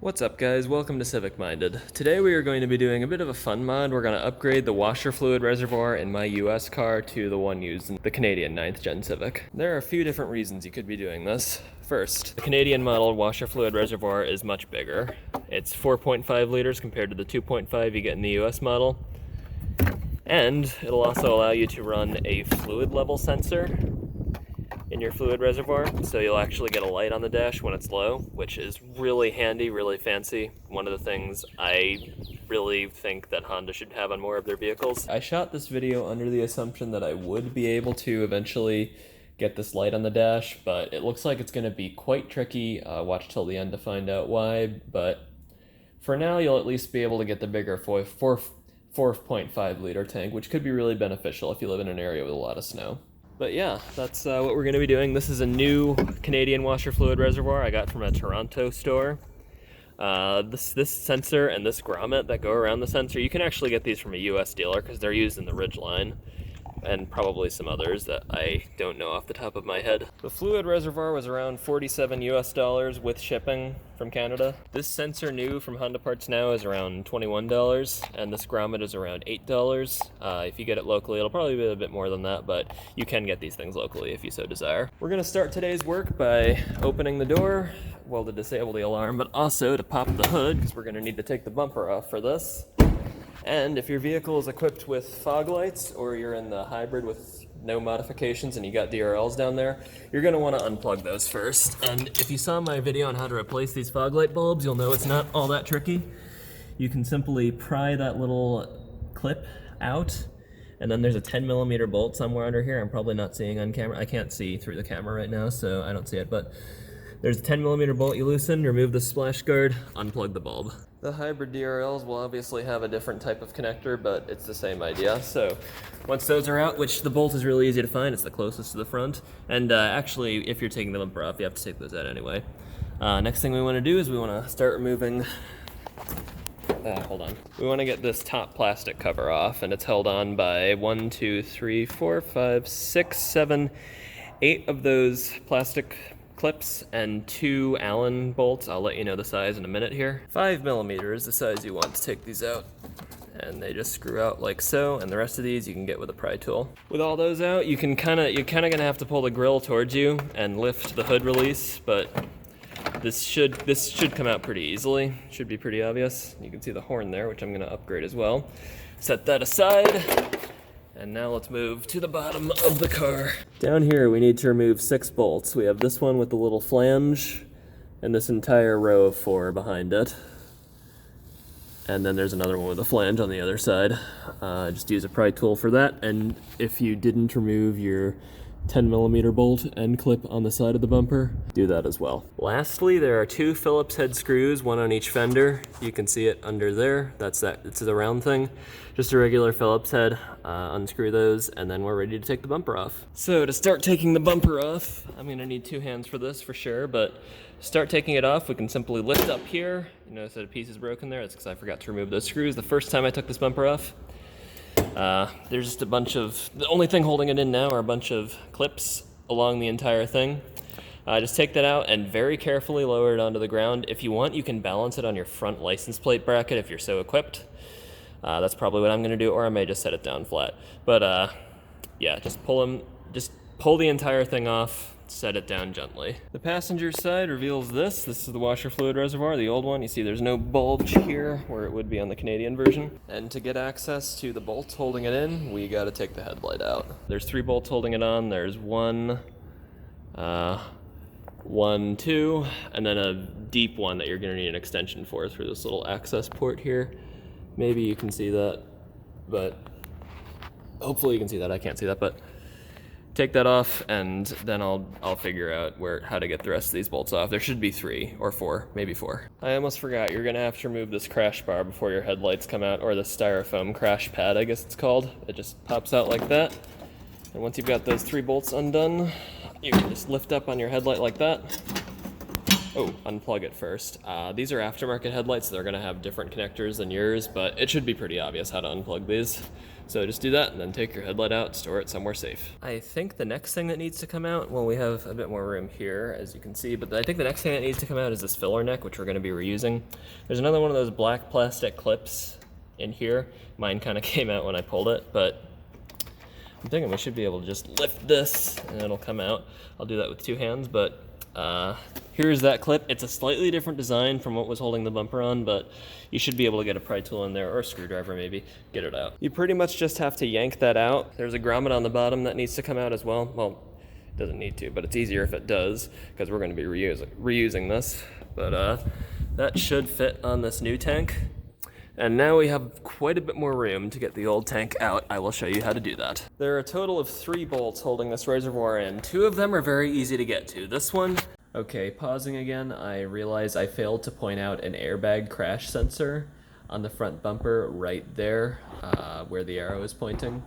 What's up guys, welcome to Civic Minded. Today we are going to be doing a bit of a fun mod. We're going to upgrade the washer fluid reservoir in my US car to the one used in the Canadian 9th gen Civic. There are a few different reasons you could be doing this. First, the Canadian model washer fluid reservoir is much bigger. It's 4.5 liters compared to the 2.5 you get in the US model. And it'll also allow you to run a fluid level sensor in your fluid reservoir, so you'll actually get a light on the dash when it's low, which is really handy, really fancy. One of the things I really think that Honda should have on more of their vehicles. I shot this video under the assumption that I would be able to eventually get this light on the dash, but it looks like it's going to be quite tricky. Watch till the end to find out why, but for now you'll at least be able to get the bigger 4.5 liter tank, which could be really beneficial if you live in an area with a lot of snow. But yeah, that's what we're going to be doing. This is a new Canadian washer fluid reservoir I got from a Toronto store. This sensor and this grommet that go around the sensor, you can actually get these from a US dealer because they're used in the Ridge line, and probably some others that I don't know off the top of my head. The fluid reservoir was around $47 US with shipping from Canada. This sensor new from Honda Parts Now is around $21, and this grommet is around $8. If you get it locally, it'll probably be a bit more than that, but you can get these things locally if you so desire. We're gonna start today's work by opening the door, well, to disable the alarm, but also to pop the hood, because we're gonna need to take the bumper off for this. And if your vehicle is equipped with fog lights, or you're in the hybrid with no modifications and you got DRLs down there, you're going to want to unplug those first. And if you saw my video on how to replace these fog light bulbs, you'll know it's not all that tricky. You can simply pry that little clip out, and then there's a 10mm bolt somewhere under here. I'm probably not seeing on camera. I can't see through the camera right now, so I don't see it, but there's a 10mm bolt you loosen, remove the splash guard, unplug the bulb. The hybrid DRLs will obviously have a different type of connector, but it's the same idea. So once those are out, which the bolt is really easy to find, it's the closest to the front. And actually, if you're taking the bumper off, you have to take those out anyway. Next thing we want to do is we want to start removing, hold on. We want to get this top plastic cover off, and it's held on by 1, 2, 3, 4, 5, 6, 7, 8 of those plastic clips and 2 Allen bolts. I'll let you know the size in a minute here. 5mm is the size you want to take these out, and they just screw out like so, and the rest of these you can get with a pry tool. With all those out, you're kind of gonna have to pull the grill towards you and lift the hood release, but this should come out pretty easily. Should be pretty obvious. You can see the horn there, which I'm gonna upgrade as well. Set that aside. And now let's move to the bottom of the car. Down here we need to remove 6 bolts. We have this one with the little flange, and this entire row of 4 behind it. And then there's another one with a flange on the other side. Just use a pry tool for that, and if you didn't remove your 10mm bolt end clip on the side of the bumper, do that as well. Lastly, there are 2 Phillips head screws, one on each fender. You can see it under there. It's the round thing. Just a regular Phillips head. Unscrew those, and then we're ready to take the bumper off. So to start taking the bumper off, I'm gonna need 2 hands for this for sure, but to start taking it off, we can simply lift up here. You notice that a piece is broken there. That's because I forgot to remove those screws the first time I took this bumper off. There's just a bunch of, the only thing holding it in now are a bunch of clips along the entire thing. Just take that out and very carefully lower it onto the ground. If you want, you can balance it on your front license plate bracket if you're so equipped. That's probably what I'm going to do, or I may just set it down flat. But yeah, just pull the entire thing off, set it down gently. The passenger side reveals this. This is the washer fluid reservoir, the old one. You see there's no bulge here where it would be on the Canadian version. And to get access to the bolts holding it in, we got to take the headlight out. There's 3 bolts holding it on. There's 1, 2, and then a deep one that you're going to need an extension for through this little access port here. Maybe you can see that, but hopefully you can see that. I can't see that, but take that off, and then I'll figure out how to get the rest of these bolts off. There should be 3 or 4, maybe 4. I almost forgot, you're gonna have to remove this crash bar before your headlights come out, or the styrofoam crash pad, I guess it's called. It just pops out like that. And once you've got those 3 bolts undone, you can just lift up on your headlight like that. Oh, unplug it first. These are aftermarket headlights. They're gonna have different connectors than yours, but it should be pretty obvious how to unplug these. So just do that and then take your headlight out, store it somewhere safe. I think the next thing that needs to come out, well, we have a bit more room here, as you can see, but I think the next thing that needs to come out is this filler neck, which we're gonna be reusing. There's another one of those black plastic clips in here. Mine kind of came out when I pulled it, but I'm thinking we should be able to just lift this and it'll come out. I'll do that with 2 hands, but here's that clip. It's a slightly different design from what was holding the bumper on, but you should be able to get a pry tool in there, or a screwdriver maybe, get it out. You pretty much just have to yank that out. There's a grommet on the bottom that needs to come out as well. Well, it doesn't need to, but it's easier if it does, because we're going to be reusing this. But that should fit on this new tank. And now we have quite a bit more room to get the old tank out. I will show you how to do that. There are a total of 3 bolts holding this reservoir in. 2 of them are very easy to get to. This one, okay, pausing again, I realize I failed to point out an airbag crash sensor on the front bumper right there, where the arrow is pointing.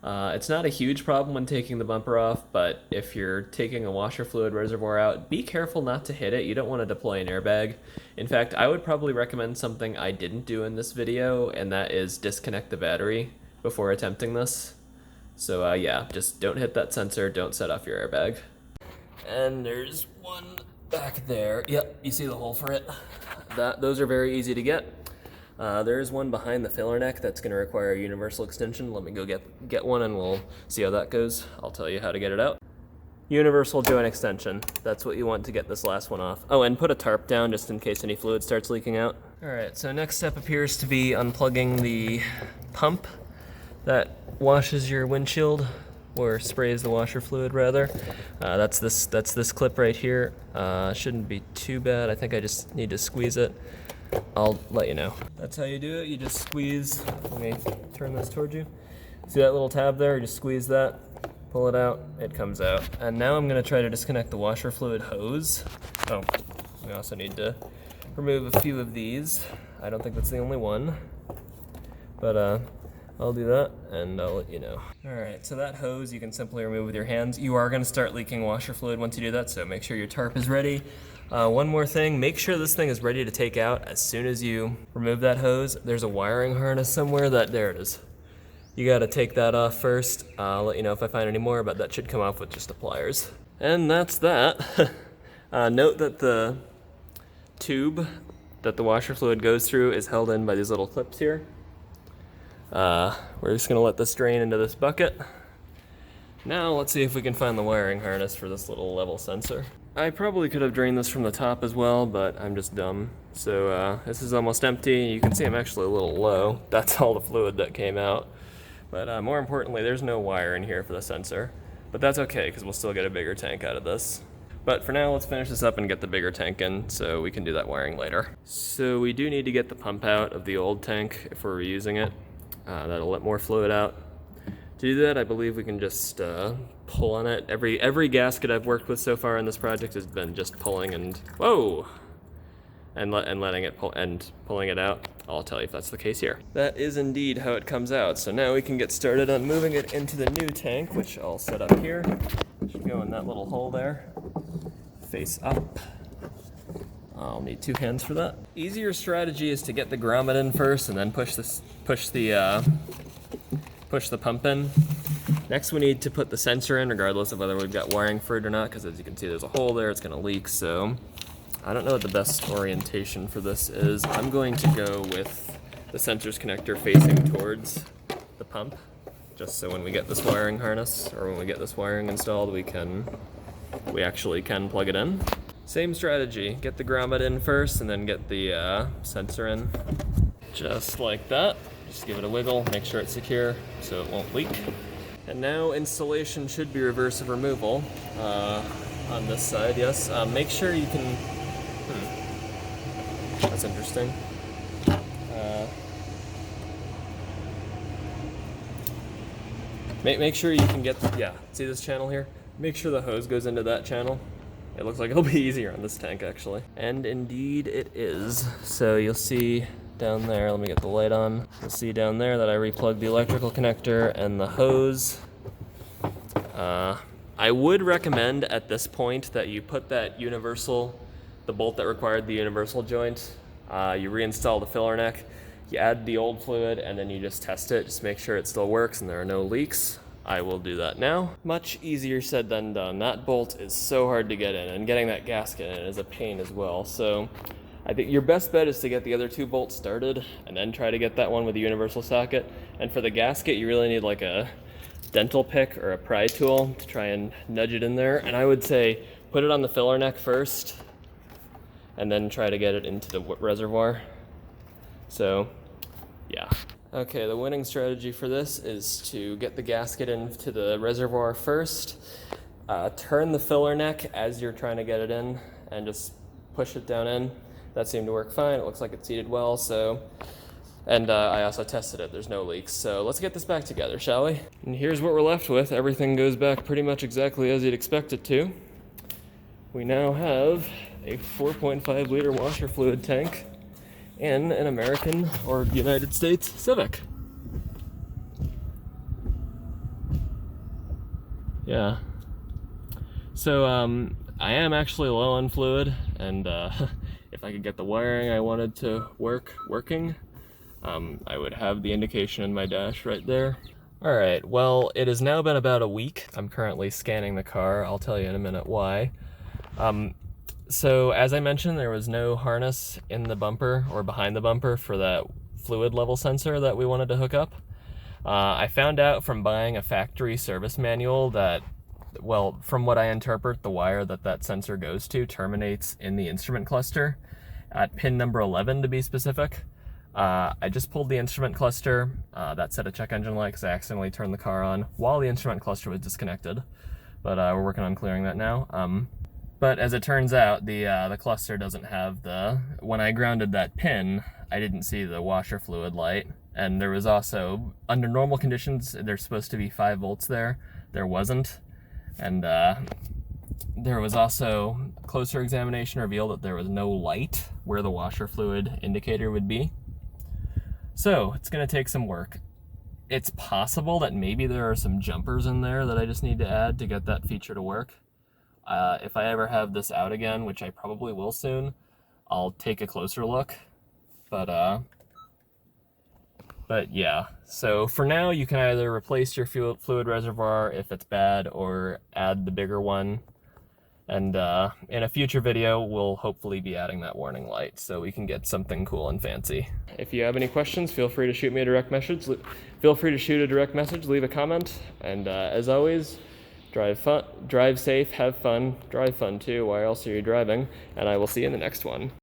It's not a huge problem when taking the bumper off, but if you're taking a washer fluid reservoir out, be careful not to hit it. You don't want to deploy an airbag. In fact, I would probably recommend something I didn't do in this video, and that is disconnect the battery before attempting this. So yeah, just don't hit that sensor, don't set off your airbag. And there's one back there. Yep, you see the hole for it. Those are very easy to get. There is one behind the filler neck that's going to require a universal extension. Let me go get one and we'll see how that goes. I'll tell you how to get it out. Universal joint extension. That's what you want to get this last one off. Oh, and put a tarp down just in case any fluid starts leaking out. Alright, so next step appears to be unplugging the pump that washes your windshield, or sprays the washer fluid rather. That's this clip right here. Shouldn't be too bad. I think I just need to squeeze it. I'll let you know. That's how you do it. You just squeeze. Let me turn this towards you. See that little tab there? You just squeeze that, pull it out, it comes out. And now I'm gonna try to disconnect the washer fluid hose. Oh, we also need to remove a few of these. I don't think that's the only one, but I'll do that and I'll let you know. All right, so that hose you can simply remove with your hands. You are gonna start leaking washer fluid once you do that, so make sure your tarp is ready. One more thing, make sure this thing is ready to take out as soon as you remove that hose. There's a wiring harness somewhere there it is. You gotta take that off first. I'll let you know if I find any more, but that should come off with just the pliers. And that's that. Note that the tube that the washer fluid goes through is held in by these little clips here. We're just gonna let this drain into this bucket. Now let's see if we can find the wiring harness for this little level sensor. I probably could have drained this from the top as well, but I'm just dumb. So this is almost empty. You can see I'm actually a little low. That's all the fluid that came out. But more importantly, there's no wire in here for the sensor. But that's okay, because we'll still get a bigger tank out of this. But for now, let's finish this up and get the bigger tank in, so we can do that wiring later. So we do need to get the pump out of the old tank if we're reusing it. That'll let more fluid out. To do that, I believe we can just pull on it. Every gasket I've worked with so far in this project has been just pulling and whoa, and letting it pull and pulling it out. I'll tell you if that's the case here. That is indeed how it comes out. So now we can get started on moving it into the new tank, which I'll set up here. It should go in that little hole there. Face up. I'll need 2 hands for that. Easier strategy is to get the grommet in first and then push the pump in. Next we need to put the sensor in, regardless of whether we've got wiring for it or not, because as you can see there's a hole there, it's gonna leak, so I don't know what the best orientation for this is. I'm going to go with the sensor's connector facing towards the pump, just so when we get this wiring harness, or when we get this wiring installed, we actually can plug it in. Same strategy, get the grommet in first and then get the sensor in, just like that. Just give it a wiggle, make sure it's secure so it won't leak. And now installation should be reverse of removal on this side, yes. Make sure you can, that's interesting. Make sure you can get, yeah, see this channel here? Make sure the hose goes into that channel. It looks like it'll be easier on this tank actually. And indeed it is. So you'll see down there, let me get the light on. You'll see down there that I replugged the electrical connector and the hose. I would recommend at this point that you put that universal the bolt that required the universal joint. You reinstall the filler neck, you add the old fluid, and then you just test it. Just make sure it still works and there are no leaks. I will do that now. Much easier said than done. That bolt is so hard to get in, and getting that gasket in is a pain as well. So I think your best bet is to get the other 2 bolts started and then try to get that one with the universal socket. And for the gasket, you really need like a dental pick or a pry tool to try and nudge it in there. And I would say put it on the filler neck first and then try to get it into the reservoir. So yeah. Okay, the winning strategy for this is to get the gasket into the reservoir first, turn the filler neck as you're trying to get it in, and just push it down in. That seemed to work fine. It looks like it seated well, so. And I also tested it, there's no leaks. So let's get this back together, shall we? And here's what we're left with. Everything goes back pretty much exactly as you'd expect it to. We now have a 4.5 liter washer fluid tank in an American or United States Civic. Yeah. So I am actually low on fluid, and if I could get the wiring I wanted to working, I would have the indication in my dash right there. All right, well, it has now been about a week. I'm currently scanning the car. I'll tell you in a minute why. So as I mentioned, there was no harness in the bumper or behind the bumper for that fluid level sensor that we wanted to hook up. I found out from buying a factory service manual that, well, from what I interpret, the wire that sensor goes to terminates in the instrument cluster at pin number 11 to be specific. I just pulled the instrument cluster, that set a check engine light because I accidentally turned the car on while the instrument cluster was disconnected, but we're working on clearing that now. But as it turns out, the cluster doesn't have when I grounded that pin, I didn't see the washer fluid light. And there was also, under normal conditions, there's supposed to be 5 volts there. There wasn't. And there was also, closer examination revealed that there was no light where the washer fluid indicator would be. So it's gonna take some work. It's possible that maybe there are some jumpers in there that I just need to add to get that feature to work. If I ever have this out again, which I probably will soon, I'll take a closer look. But yeah, so for now you can either replace your fluid reservoir if it's bad or add the bigger one. And in a future video, we'll hopefully be adding that warning light so we can get something cool and fancy. If you have any questions, feel free to shoot me a direct message. Leave a comment, and as always, drive safe, have fun, drive fun too, why else are you driving? And I will see you in the next one.